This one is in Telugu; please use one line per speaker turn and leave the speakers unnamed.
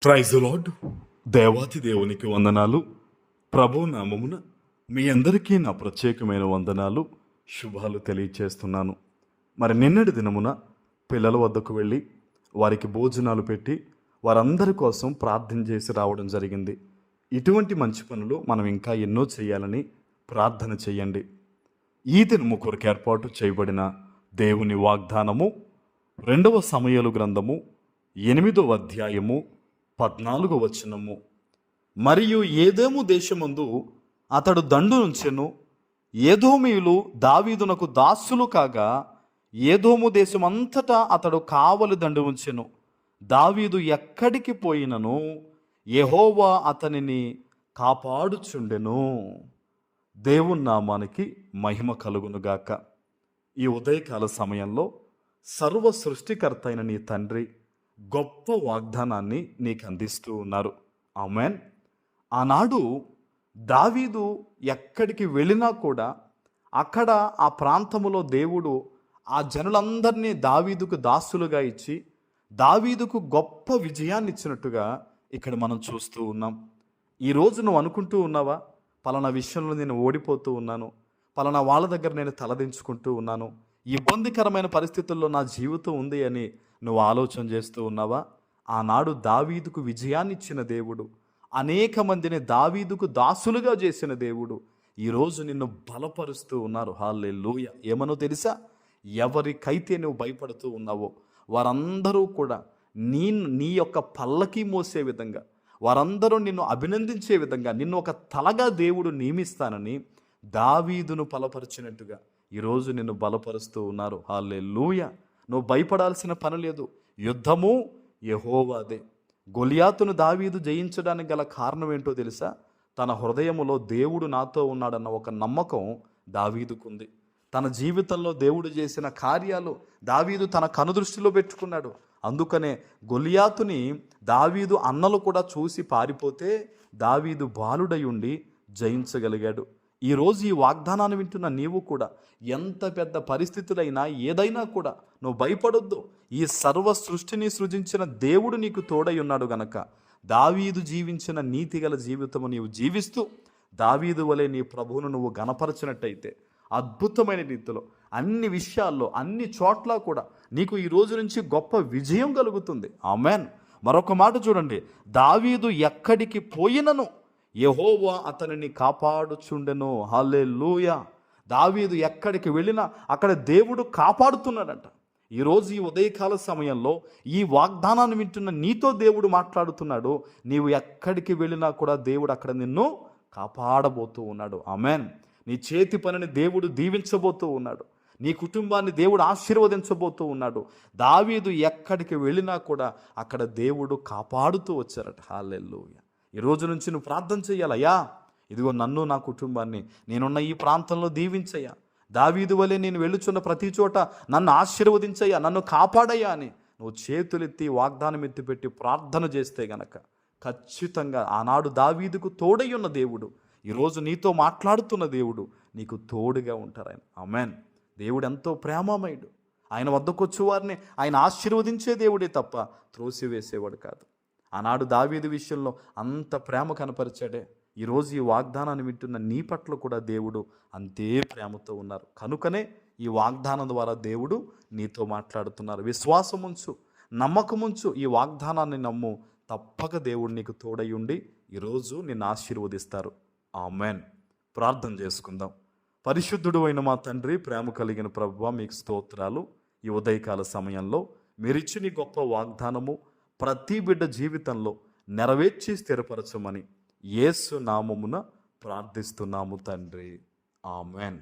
Praise the lord. దేవాతి దేవునికి వందనాలు. ప్రభు నామమున మీ అందరికీ నా ప్రత్యేకమైన వందనాలు, శుభాలు తెలియచేస్తున్నాను. మరి నిన్నటి దినమున పిల్లల వద్దకు వెళ్ళి వారికి భోజనాలు పెట్టి వారందరి కోసం ప్రార్థన చేసి రావడం జరిగింది. ఇటువంటి మంచి పనులు మనం ఇంకా ఎన్నో చేయాలని ప్రార్థన చేయండి. ఈ దినము కొరకు ఏర్పాటు చేయబడిన దేవుని వాగ్దానము 2వ సమూయేలు గ్రంథము 8వ అధ్యాయము 14వ వచనము. మరియు ఏదోము దేశమందు అతడు దండు నుంచెను. ఏదోమీయులు దావీదునకు దాసులు కాగా ఏదోము దేశమంతటా అతడు కావలి దండు ఉంచెను. దావీదు ఎక్కడికి పోయినను యెహోవా అతనిని కాపాడుచుండెను. దేవుని నామానికి మహిమ కలుగునుగాక. ఈ ఉదయకాల సమయంలో సర్వ సృష్టికర్త అయిన నీ తండ్రి గొప్ప వాగ్దానాన్ని నీకు అందిస్తూ ఉన్నారు. ఆమేన్. ఆనాడు దావీదు ఎక్కడికి వెళ్ళినా కూడా అక్కడ ఆ ప్రాంతములో దేవుడు ఆ జనులందరినీ దావీదుకు దాసులుగా ఇచ్చి దావీదుకు గొప్ప విజయాన్ని ఇచ్చినట్టుగా ఇక్కడ మనం చూస్తూ ఉన్నాం. ఈరోజు నువ్వు అనుకుంటూ ఉన్నావా, పలానా విషయంలో నేను ఓడిపోతూ ఉన్నాను, పలానా వాళ్ళ దగ్గర నేను తలదించుకుంటూ ఉన్నాను, ఇబ్బందికరమైన పరిస్థితుల్లో నా జీవితం ఉంది అని నువ్వు ఆలోచన చేస్తూ ఉన్నావా? ఆనాడు దావీదుకు విజయాన్ని ఇచ్చిన దేవుడు, అనేక మందిని దావీదుకు దాసులుగా చేసిన దేవుడు ఈరోజు నిన్ను బలపరుస్తూ ఉన్నారు. హల్లెలూయా. ఏమనో తెలుసా? ఎవరికైతే నువ్వు భయపడుతూ ఉన్నావో వారందరూ కూడా నీ యొక్క పల్లకి మోసే విధంగా, వారందరూ నిన్ను అభినందించే విధంగా నిన్ను ఒక తలగా దేవుడు నియమిస్తానని దావీదును బలపరిచినట్టుగా ఈరోజు నిన్ను బలపరుస్తూ ఉన్నారు. హల్లెలూయా. నువ్వు భయపడాల్సిన పని లేదు. యుద్ధము యెహోవాదే. గొలియాతును దావీదు జయించడానికి గల కారణం ఏంటో తెలుసా? తన హృదయములో దేవుడు నాతో ఉన్నాడన్న ఒక నమ్మకం దావీదుకుంది. తన జీవితంలో దేవుడు చేసిన కార్యాలు దావీదు తన కనుదృష్టిలో పెట్టుకున్నాడు. అందుకనే గొలియాతుని దావీదు అన్నలు కూడా చూసి పారిపోతే దావీదు బాలుడై ఉండి జయించగలిగాడు. ఈరోజు ఈ వాగ్దానాన్ని వింటున్న నీవు కూడా ఎంత పెద్ద పరిస్థితులైనా ఏదైనా కూడా నువ్వు భయపడొద్దు. ఈ సర్వ సృష్టిని సృజించిన దేవుడు నీకు తోడై ఉన్నాడు గనక దావీదు జీవించిన నీతిగల జీవితము నీవు జీవిస్తూ దావీదు వలె నీ ప్రభువును నువ్వు గణపరచినట్టయితే అద్భుతమైన రీతిలో అన్ని విషయాల్లో అన్ని చోట్ల కూడా నీకు ఈ రోజు నుంచి గొప్ప విజయం కలుగుతుంది. ఆమేన్. మరొక మాట చూడండి. దావీదు ఎక్కడికి పోయినను యెహోవా అతనిని కాపాడుచుండెను. హల్లెలూయా. దావీదు ఎక్కడికి వెళ్ళినా అక్కడ దేవుడు కాపాడుతున్నాడంట. ఈరోజు ఈ ఉదయకాల సమయంలో ఈ వాగ్దానాన్ని వింటున్న నీతో దేవుడు మాట్లాడుతున్నాడు. నీవు ఎక్కడికి వెళ్ళినా కూడా దేవుడు అక్కడ నిన్ను కాపాడబోతూ ఉన్నాడు. ఆమేన్. నీ చేతి పనిని దేవుడు దీవించబోతూ ఉన్నాడు. నీ కుటుంబాన్ని దేవుడు ఆశీర్వదించబోతూ ఉన్నాడు. దావీదు ఎక్కడికి వెళ్ళినా కూడా అక్కడ దేవుడు కాపాడుతూ వచ్చారట. హల్లెలూయా. ఈ రోజు నుంచి నువ్వు ప్రార్థన చేయాలయ్యా, ఇదిగో నన్ను నా కుటుంబాన్ని నేనున్న ఈ ప్రాంతంలో దీవించయ్యా, దావీదు వలె నేను వెళ్ళుచున్న ప్రతి చోట నన్ను ఆశీర్వదించయ్యా, నన్ను కాపాడయ్యా అని నువ్వు చేతులెత్తి వాగ్దానం ఎత్తిపెట్టి ప్రార్థన చేస్తే గనక ఖచ్చితంగా ఆనాడు దావీదుకు తోడై ఉన్న దేవుడు ఈరోజు నీతో మాట్లాడుతున్న దేవుడు నీకు తోడుగా ఉంటారు. ఆయన ఆమేన్. దేవుడు ఎంతో ప్రేమమయుడు. ఆయన వద్దకు వచ్చే వారిని ఆయన ఆశీర్వదించే దేవుడే తప్ప త్రోసివేసేవాడు కాదు. ఆనాడు దావీదు విషయంలో అంత ప్రేమ కనపరిచాడే. ఈరోజు ఈ వాగ్దానాన్ని వింటున్న నీ పట్ల కూడా దేవుడు అంతే ప్రేమతో ఉన్నారు. కనుకనే ఈ వాగ్దానం ద్వారా దేవుడు నీతో మాట్లాడుతున్నారు. విశ్వాసం ఉంచు, నమ్మకం ఉంచు, ఈ వాగ్దానాన్ని నమ్ము. తప్పక దేవుడు నీకు తోడై ఉండి ఈరోజు నిన్ను ఆశీర్వదిస్తారు. ఆమేన్. ప్రార్థన చేసుకుందాం. పరిశుద్ధుడు అయిన మా తండ్రి, ప్రేమ కలిగిన ప్రభువా, మీకు స్తోత్రాలు. ఈ ఉదయకాల సమయంలో మీరిచ్చిన గొప్ప వాగ్దానము ప్రతి బిడ్డ జీవితంలో నెరవేర్చి స్థిరపరచమని యేసు నామమున ప్రార్థిస్తున్నాము తండ్రి. ఆమేన్.